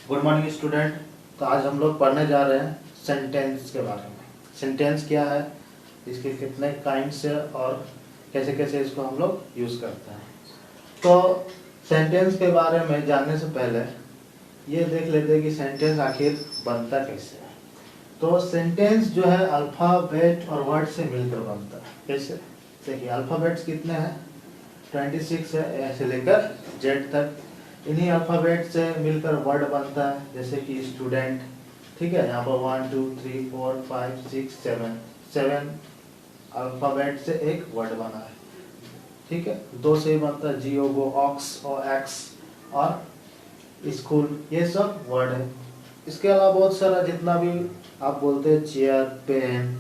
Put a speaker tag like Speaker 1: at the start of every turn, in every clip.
Speaker 1: Good morning student. तो आज हम लोग पढ़ने जा रहे हैं सेंटेंस के बारे में। सेंटेंस क्या है, इसके कितने काइंड्स है और कैसे कैसे इसको हम लोग यूज़ करते हैं। तो सेंटेंस के बारे में जानने से पहले ये देख लेते हैं कि सेंटेंस आखिर बनता कैसे है। तो सेंटेंस जो है अल्फ़ाबेट और वर्ड से मिलकर बनता है। कैसे? देखिए, अल्फ़ाबेट्स कितने हैं? 26 है, ए से लेकर जेड तक। इन्हीं अल्फ़ाबेट से मिलकर वर्ड बनता है, जैसे कि स्टूडेंट। ठीक है, यहाँ पर 1 2 3 4 5 6 7 अल्फ़ाबेट से एक वर्ड बना है। ठीक है, दो से ही बनता है, जी ओ गो, ऑक्स और एक्स और स्कूल, ये सब वर्ड है। इसके अलावा बहुत सारा जितना भी आप बोलते हैं, chair, pen,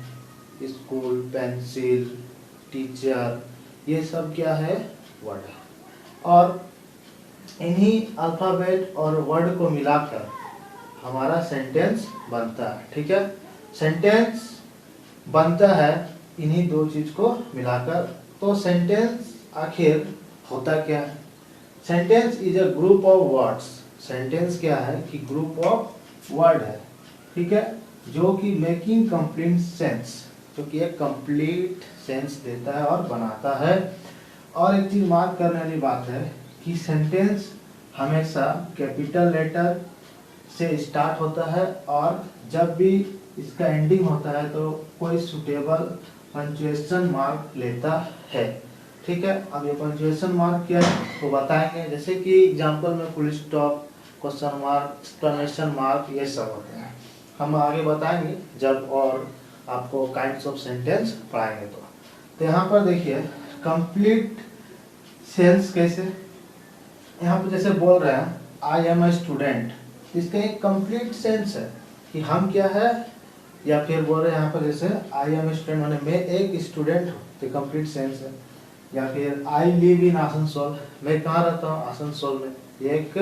Speaker 1: school, pencil, teacher, ये सब क्या है? वर्ड है। और इन्हीं अल्फ़ाबेट और वर्ड को मिलाकर हमारा सेंटेंस बनता है। ठीक है, सेंटेंस बनता है इन्हीं दो चीज को मिलाकर। तो सेंटेंस आखिर होता क्या है? Sentence is a group of words. Sentence क्या है कि ग्रुप ऑफ वर्ड है। ठीक है, जो कि मेकिंग कंप्लीट सेंस, जो कि एक कंप्लीट सेंस देता है और बनाता है। और एक चीज मार्क करने वाली बात है कि सेंटेंस हमेशा कैपिटल लेटर से स्टार्ट होता है और जब भी इसका एंडिंग होता है तो कोई सुटेबल पंक्चुएशन मार्क लेता है। ठीक है, अब ये पंक्चुएशन मार्क क्या है वो बताएंगे, जैसे कि एग्जांपल में full stop, question mark, exclamation mark, ये सब होते हैं। हम आगे बताएंगे जब और आपको काइंड्स ऑफ सेंटेंस पढ़ाएंगे। तो यहाँ पर देखिए, कंप्लीट सेंस कैसे? यहाँ पर जैसे बोल रहे हैं आई एम ए स्टूडेंट, इसका एक कंप्लीट सेंस है कि हम क्या है, या फिर बोल रहे हैं यहाँ पर जैसे आई एम ए स्टूडेंट माने मैं एक स्टूडेंट हूँ, तो कंप्लीट सेंस है। या फिर आई लिव इन आसनसोल, मैं कहाँ रहता हूँ? आसनसोल में, ये एक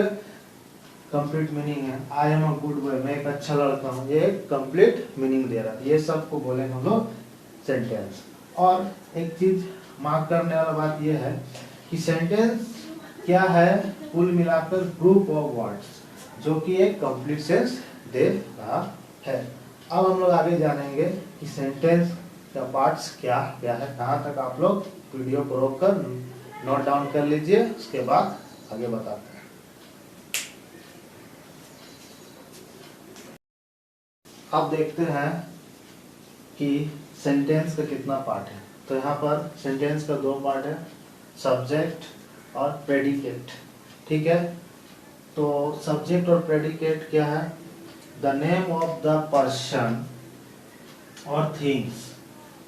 Speaker 1: कंप्लीट मीनिंग है। I am a good boy, मैं एक अच्छा लड़का हूँ, ये एक कंप्लीट मीनिंग दे रहा है। ये सब को बोलेंगे हम लोग सेंटेंस। और एक चीज मार्क करने वाला बात यह है कि सेंटेंस क्या है, कुल मिलाकर ग्रुप ऑफ वर्ड्स जो कि एक कंप्लीट सेंस दे रहा है। अब हम लोग आगे जानेंगे कि सेंटेंस का पार्ट्स क्या क्या है। कहाँ तक आप लोग वीडियो को रोक कर नोट डाउन कर लीजिए, उसके बाद आगे बताते हैं। अब देखते हैं कि सेंटेंस का कितना पार्ट है। तो यहाँ पर सेंटेंस का दो पार्ट है, सब्जेक्ट और प्रेडिकेट। ठीक है, तो सब्जेक्ट और प्रेडिकेट क्या है? The name of the person और things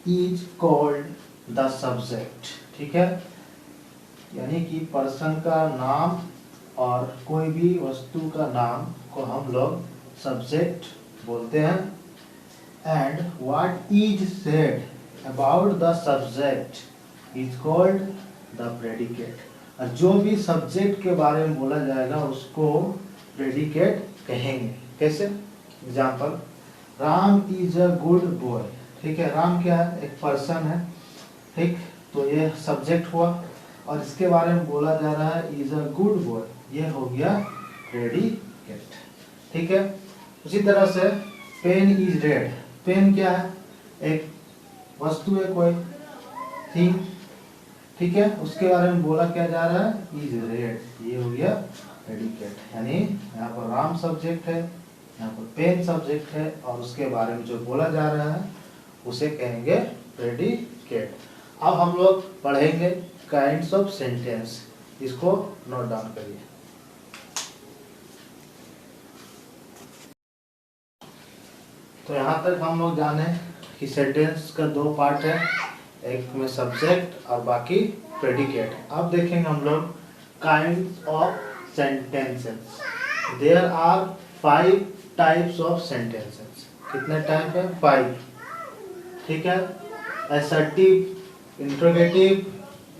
Speaker 1: is called the subject. ठीक है, यानी कि पर्सन का नाम और कोई भी वस्तु का नाम को हम लोग सब्जेक्ट बोलते हैं। And what is said about the subject is called the predicate. जो भी सब्जेक्ट के बारे में बोला जाएगा उसको प्रेडिकेट कहेंगे। कैसे? Example, Ram is a good boy. ठीक है, राम क्या है? एक पर्सन है। ठीक, तो ये सब्जेक्ट हुआ और इसके बारे में बोला जा रहा है इज अ गुड बॉय, ये हो गया प्रेडिकेट। ठीक है, उसी तरह से पेन इज रेड। पेन क्या है? एक वस्तु है, कोई थिंग। ठीक है, उसके बारे में बोला क्या जा रहा है? इज रेड, ये हो गया प्रेडिकेट। यानी यहाँ पर राम सब्जेक्ट है, यहाँ पर पेन सब्जेक्ट है और उसके बारे में जो बोला जा रहा है उसे कहेंगे प्रेडिकेट। अब हम लोग पढ़ेंगे काइंड्स ऑफ सेंटेंस, इसको नोट डाउन करिए। तो यहाँ तक हम लोग जाने कि सेंटेंस का दो पार्ट है, एक में सब्जेक्ट और बाकी प्रेडिकेट। अब देखेंगे हम लोग kinds of sentences. There are 5 types of sentences. कितने टाइप है? 5। ठीक है, असर्टिव, इंट्रोगेटिव,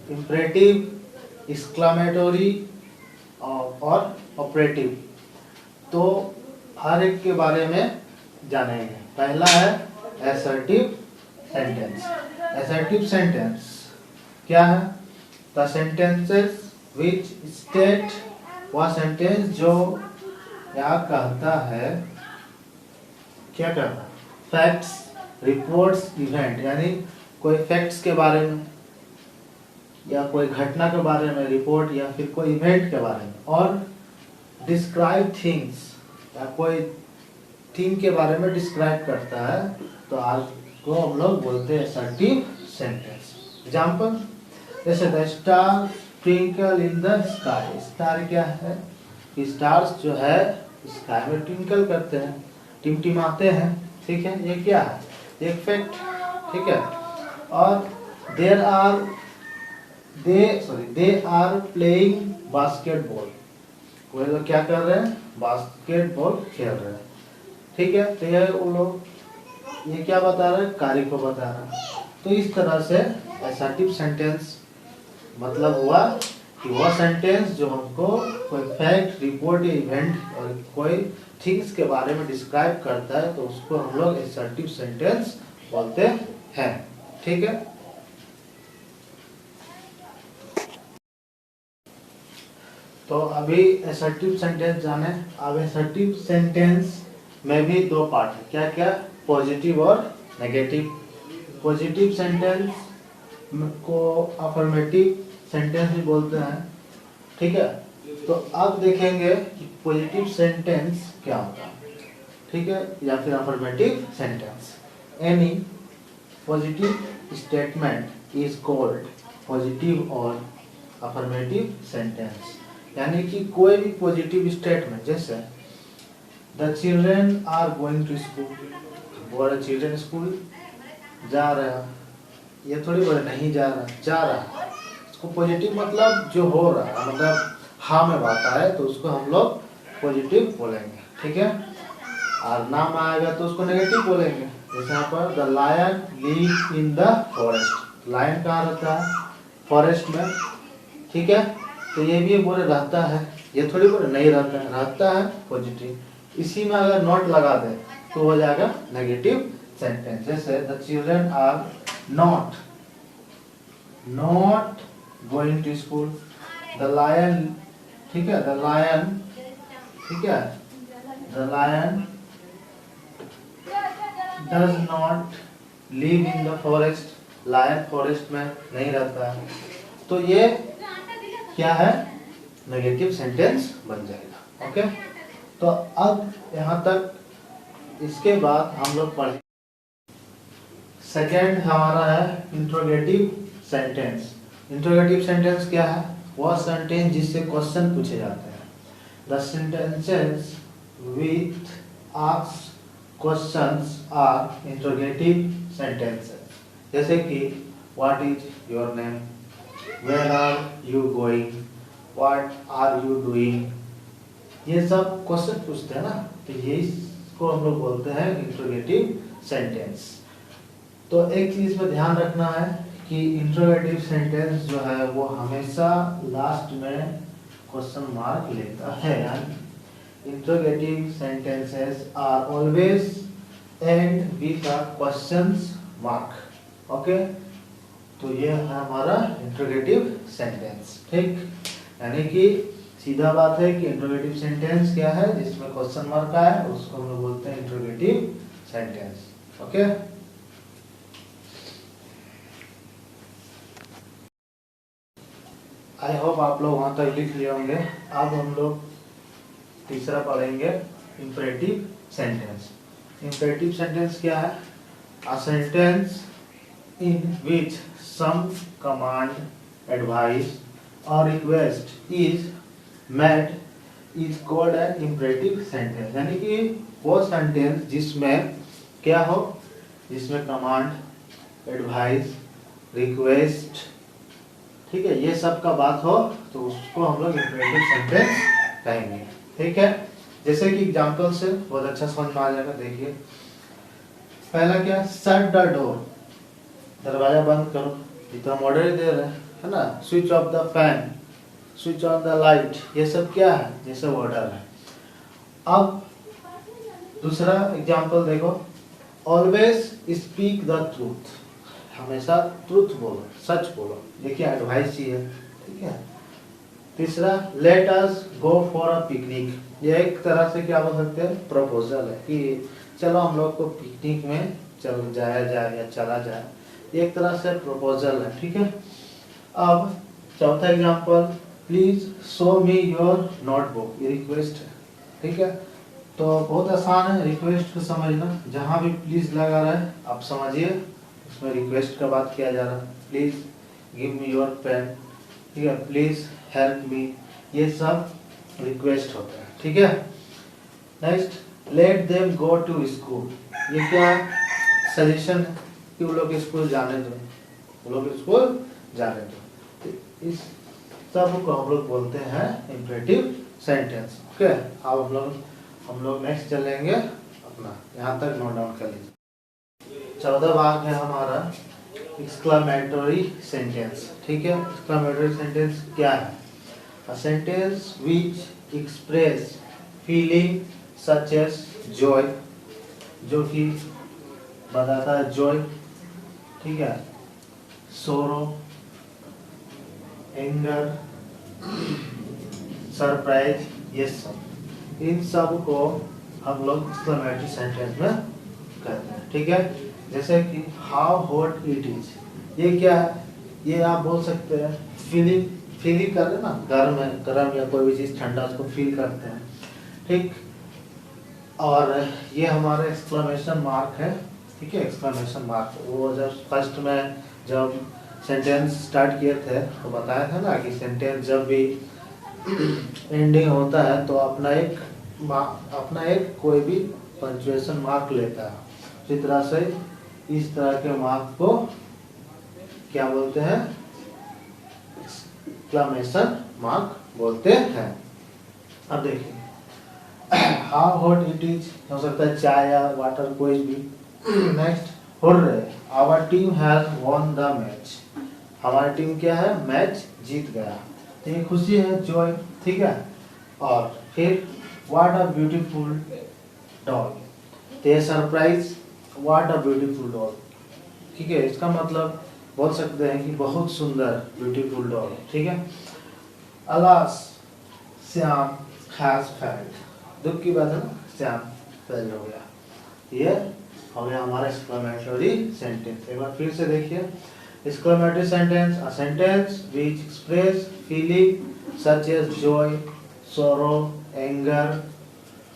Speaker 1: इंपरेटिव, एक्सक्लेमेटरी और ऑपरेटिव। तो हर एक के बारे में जानेंगे। पहला है असर्टिव सेंटेंस। असर्टिव सेंटेंस क्या है? द सेंटेंसेस विच स्टेट, वह सेंटेंस जो यहाँ कहता है, क्या कहता है, फैक्ट्स, रिपोर्ट्स, इवेंट, यानी कोई फैक्ट्स के बारे में या कोई घटना के बारे में रिपोर्ट, या फिर कोई इवेंट के बारे में, और डिस्क्राइब थिंग्स, या कोई थिंग के बारे में डिस्क्राइब करता है, तो आज को हम लोग बोलते हैं असर्टिव सेंटेंस। एग्जाम्पल, जैसे the star twinkle in the sky. Star क्या है कि स्टार्स जो है स्काई में ट्विंकल करते हैं, टिमटिमाते हैं, ठीक है, ये क्या है, एक फैक्ट, ठीक है। और दे आर प्लेइंग बास्केटबॉल, वो लोग क्या कर रहे हैं, बास्केटबॉल खेल रहे हैं, ठीक है। तो ये वो लोग, ये क्या बता रहे हैं, कार्य को बता रहे हैं। तो इस तरह से असर्टिव सेंटेंस मतलब हुआ कि वह सेंटेंस जो हमको कोई फैक्ट, रिपोर्ट या इवेंट और कोई थिंग्स के बारे में डिस्क्राइब करता है, तो उसको हम लोग असर्टिव सेंटेंस बोलते हैं, ठीक है। तो अभी असर्टिव सेंटेंस जाने। अब असर्टिव सेंटेंस में भी दो पार्ट है, क्या क्या, पॉजिटिव और नेगेटिव। पॉजिटिव सेंटेंस को अफर्मेटिव सेंटेंस भी बोलते हैं, ठीक है। तो अब देखेंगे कि पॉजिटिव सेंटेंस क्या होता है, ठीक है, या फिर affirmative sentence. Any positive statement is called positive और अफर्मेटिव सेंटेंस। यानी कि कोई भी पॉजिटिव स्टेटमेंट, जैसे the children are going to school, बोले चिल्ड्रन स्कूल जा रहे हैं, ये थोड़ी बोले नहीं जा रहा, जा रहा है। इसको पॉजिटिव मतलब जो हो रहा है, मतलब हाँ में बात आए तो उसको हम लोग पॉजिटिव बोलेंगे, ठीक है। और नाम आएगा तो उसको नेगेटिव बोलेंगे। जैसे यहाँ पर the lion live in the forest, lion कहाँ रहता है, फॉरेस्ट में, ठीक है। तो ये भी बोले रहता है, ये थोड़ी बोले नहीं रहता है, रहता है पॉजिटिव। इसी में अगर नॉट लगा दे तो हो जाएगा नेगेटिव सेंटेंस। जैसे the children are not going to school, the lion, ठीक है, द लायन, ठीक है, the lion does not live in the forest, lion forest में नहीं रहता है। तो ये क्या है, नेगेटिव सेंटेंस बन जाएगा, ओके। तो अब यहाँ तक, इसके बाद हम लोग पढ़े सेकेंड हमारा है इंट्रोगेटिव सेंटेंस। इंट्रोगेटिव सेंटेंस क्या है, वह सेंटेंस जिससे क्वेश्चन पूछे जाते हैं। The sentences with asked questions are interrogative sentences. जैसे कि what is your name, where are you going, what are you doing, ये सब क्वेश्चन पूछते हैं ना, तो ये इसको हम लोग बोलते हैं इंट्रोगेटिव सेंटेंस। तो एक चीज में ध्यान रखना है कि इंट्रोगेटिव सेंटेंस जो है वो हमेशा लास्ट में क्वेश्चन मार्क लेता है। Interrogative sentences are always end with a question mark, okay. तो ये है हमारा इंट्रोगेटिव सेंटेंस, ठीक। यानी कि सीधा बात है कि इंट्रोगेटिव सेंटेंस क्या है, जिसमें क्वेश्चन मार्क आए उसको हम लोग बोलते हैं interrogative sentence, okay. I hope आप लोग वहां तक लिख लिए होंगे। अब हम लोग तीसरा पढ़ेंगे इंपरेटिव सेंटेंस। इंपरेटिव सेंटेंस क्या है, a sentence in which some command, advice और request is made is called an imperative sentence. यानी कि वो सेंटेंस जिसमें क्या हो, जिसमें कमांड, एडवाइस, रिक्वेस्ट, ठीक है, ये सब का बात हो तो उसको हम लोग इंपरेटिव सेंटेंस कहेंगे, ठीक है। जैसे कि एग्जांपल से बहुत अच्छा समझ में आ जाएगा। देखिए पहला क्या, शट द डोर, दरवाजा बंद करो, ये तो हम ऑर्डर दे रहे हैं, है ना। Switch off the fan, switch on the light, ये सब क्या है, ये सब ऑर्डर है। अब दूसरा एग्जांपल देखो, ऑलवेज स्पीक द ट्रूथ, हमेशा ट्रूथ बोलो, सच बोलो, ये क्या एडवाइस ही है, ठीक है। तीसरा, let us go for a picnic. ये एक तरह से क्या बोल सकते हैं, प्रपोजल है कि चलो हम लोग को पिकनिक में चल जाया जाए या चला जाए। ये एक तरह से प्रपोजल है, ठीक है। अब चौथा example, please show me your notebook. ये रिक्वेस्ट है, ठीक है। तो बहुत आसान है रिक्वेस्ट को समझना। जहाँ भी प्लीज लगा रहा है आप समझिए उसमें रिक्वेस्ट का बात किया जा रहा है। Please give me your pen, ठीक है, प्लीज हेल्प मी, ये सब रिक्वेस्ट होता है, ठीक है। Next, let them go to school. ये क्या है, सजेशन है कि वो लोग स्कूल जाने दो, वो लोग स्कूल जाने दो। तो इस सब को हम लोग बोलते हैं इंपरेटिव सेंटेंस, ओके। अब हम लोग नेक्स्ट चलेंगे अपना, यहाँ तक नोट डाउन कर लीजिए। 14 भाग है हमारा एक्सक्लेमेटरी सेंटेंस, ठीक है। एक्सक्लेमेटरी सेंटेंस क्या है, a sentence which express feeling such as joy, जो कि बताता है जॉय, ठीक है, सोरो, एंगर, सरप्राइज, ये सब, इन सब को हम लोग एक्सक्लेमेटरी सेंटेंस में कहते हैं, ठीक है। जैसे कि हाउ हॉट इट इज, ये क्या है, ये आप बोल सकते हैं फीलिंग कर रहे ना, गर्म या कोई भी चीज ठंडा उसको फील करते हैं, ठीक। और ये हमारा एक्सक्लेमेशन मार्क है, ठीक है। एक्सक्लेमेशन मार्क वो जब फर्स्ट में जब सेंटेंस स्टार्ट किए थे तो बताया था ना कि सेंटेंस जब भी एंडिंग होता है तो अपना एक कोई भी पंक्चुएशन मार्क लेता है। इसी तरह से इस तरह के मार्क को क्या बोलते हैं, एक्सक्लेमेशन मार्क बोलते हैं। अब देखिए हाउ हॉट इट इज हो सकता है चाय या वाटर कोई भी। Next, hurray our team has won the match. हमारी टीम क्या है, मैच जीत गया, तो ये खुशी है, जॉय, ठीक है। और फिर व्हाट अ ब्यूटीफुल डॉग, तो ये surprise, what a beautiful dog, ठीक है। इसका मतलब बोल सकते हैं कि बहुत सुंदर, ब्यूटीफुल डॉग, ठीक है। अलास श्याम हैज फेल्ड, दुख की बात है ना, श्याम फेल हो गया। ये हो गया हमारा एक्सक्लेमेटरी सेंटेंस। एक बार फिर से देखिए, exclamatory sentence, a sentence which express feeling such as joy, sorrow, anger,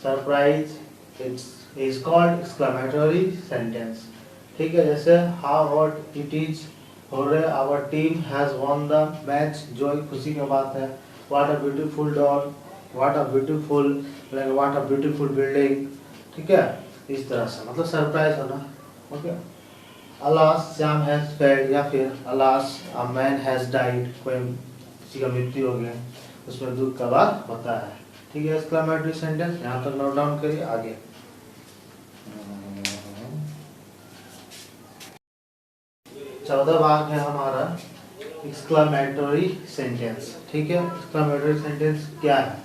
Speaker 1: surprise, it is called exclamatory sentence, ठीक है। जैसे how hot it is, hooray our team has won the match, joy खुशी की बात है, what a beautiful dog, what a beautiful what a beautiful building, ठीक है। इस तरह से मतलब सरप्राइज होना, okay. Alas Shyam has failed, या फिर alas a man has died, कोई किसी का मृत्यु हो गया, उसमें दुख का बात होता है, ठीक है। एक्सक्लेमेटरी सेंटेंस यहाँ तक नोट डाउन करिए। आगे 14 भाग है हमारा एक्सक्लेमेटरी सेंटेंस, ठीक है। एक्सक्लेमेटरी सेंटेंस क्या है,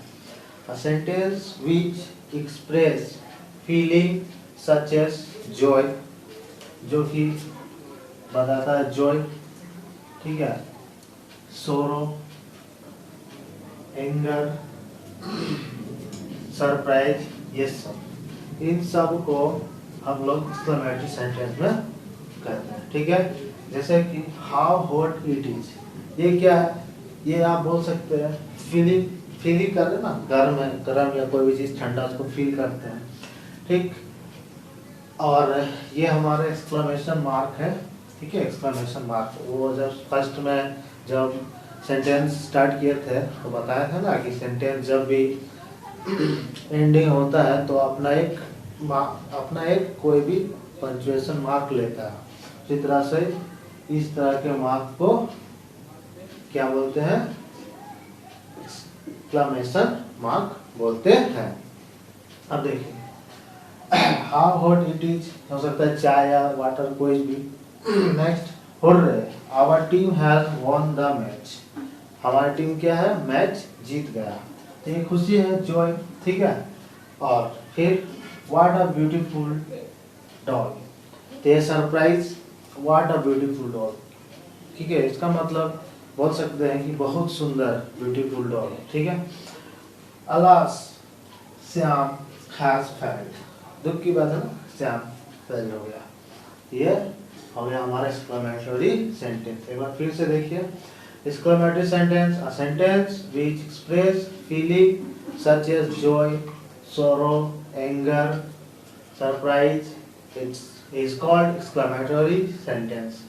Speaker 1: a sentence which express feeling such as joy, जो कि बताता है जॉय, ठीक है, सोरो, एंगर, सरप्राइज, ये सब, इन सब को हम लोग एक्सक्लेमेटरी सेंटेंस में कहते हैं, ठीक है। जैसे कि हाउ हॉट इट इज, ये क्या है, ये आप बोल सकते हैं फीलिंग कर रहे ना, गर्म या कोई भी चीज ठंडा उसको फील करते हैं, ठीक। और ये हमारा एक्सक्लेमेशन मार्क है, ठीक है। एक्सक्लेमेशन मार्क वो जब फर्स्ट में जब सेंटेंस स्टार्ट किए थे तो बताया था ना कि सेंटेंस जब भी एंडिंग होता है तो अपना एक कोई भी पंक्चुएशन मार्क लेता है। इसी तरह से इस तरह के मार्क को क्या बोलते हैं, एक्सक्लेमेशन मार्क बोलते हैं। अब देखिए हाउ हॉट इट इज हो सकता है चाय या वाटर कोई भी। Next, hurray our team has won the match. हमारी टीम क्या है, मैच जीत गया, तो ये खुशी है, जॉय, ठीक है। और फिर व्हाट अ ब्यूटीफुल डॉग, तो ये surprise, what a beautiful dog, ठीक है। इसका मतलब बोल सकते हैं कि बहुत सुंदर, ब्यूटीफुल डॉग, ठीक है। अलास श्याम हैज फेल्ड, दुख की बात है ना, श्याम फेल हो गया। ये हो गया हमारा एक्सक्लेमेटरी सेंटेंस। एक बार फिर से देखिए, exclamatory sentence, a sentence which express feeling such as joy, sorrow, anger, surprise, it is called exclamatory sentence,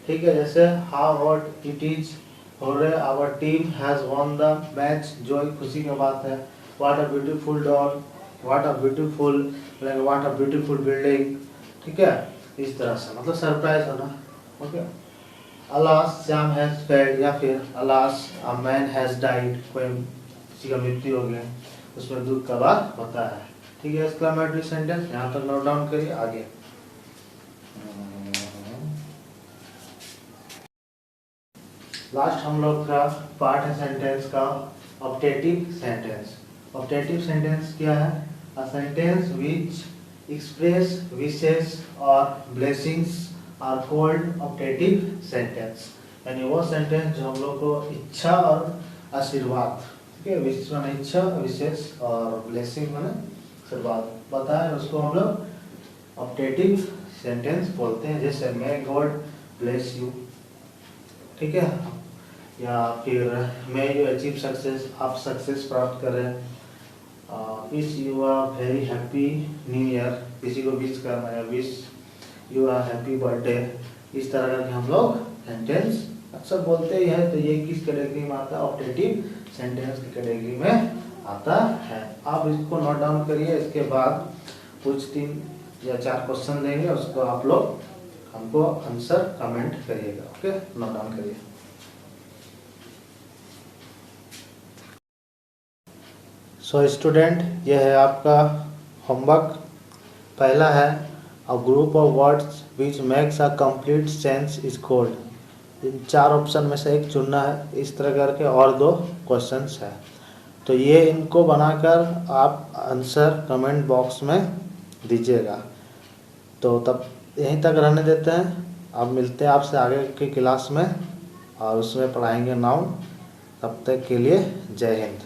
Speaker 1: ठीक है। जैसे how hot it is, horror, our team has won the match, joy खुशी की बात है। what a beautiful dog, what a beautiful, what a beautiful building, ठीक है। इस तरह से मतलब सरप्राइज होना, okay. alas Shyam has failed, या फिर alas a man has died, कोई किसी का मृत्यु हो गया, उसमें दुख का बात होता है, ठीक है। एक्सक्लेमेटरी सेंटेंस यहाँ तक नोट डाउन करिए। आगे लास्ट हम लोग का पार्ट है सेंटेंस का ऑप्टेटिव सेंटेंस। ऑप्टेटिव सेंटेंस क्या है? A sentence which express wishes और blessings are called optative sentence, यानी वो सेंटेंस जो हम लोग को इच्छा और आशीर्वाद, ठीक है, विश माने इच्छा, विशेष और ब्लेसिंग माने आशीर्वाद बताए, उसको हम लोग ऑप्टेटिव सेंटेंस बोलते हैं। जैसे मे गॉड ब्लेस यू, ठीक है, या फिर मे यू अचीव सक्सेस, आप सक्सेस प्राप्त करें, wish you are very happy new year, किसी को विश करना है, wish you are happy birthday, इस तरह का हम लोग सेंटेंस अक्सर बोलते ही है। तो ये किस कैटेगरी में आता है? ऑप्टेटिव सेंटेंस की कैटेगरी में आता है। आप इसको नोट डाउन करिए, इसके बाद कुछ 3 या 4 क्वेश्चन देंगे, उसको आप लोग हमको आंसर कमेंट करिएगा, ओके। नोट डाउन करिए। सो स्टूडेंट, ये है आपका होमवर्क। पहला है a group of words which makes a complete sense is called. In 4 option में से एक चुनना है, इस तरह करके और 2 क्वेश्चंस है। तो ये इनको बनाकर आप आंसर कमेंट बॉक्स में दीजिएगा। तो तब यहीं तक रहने देते हैं, अब मिलते हैं आपसे आगे की क्लास में और उसमें पढ़ाएंगे नाउन। तब तक के लिए जय हिंद।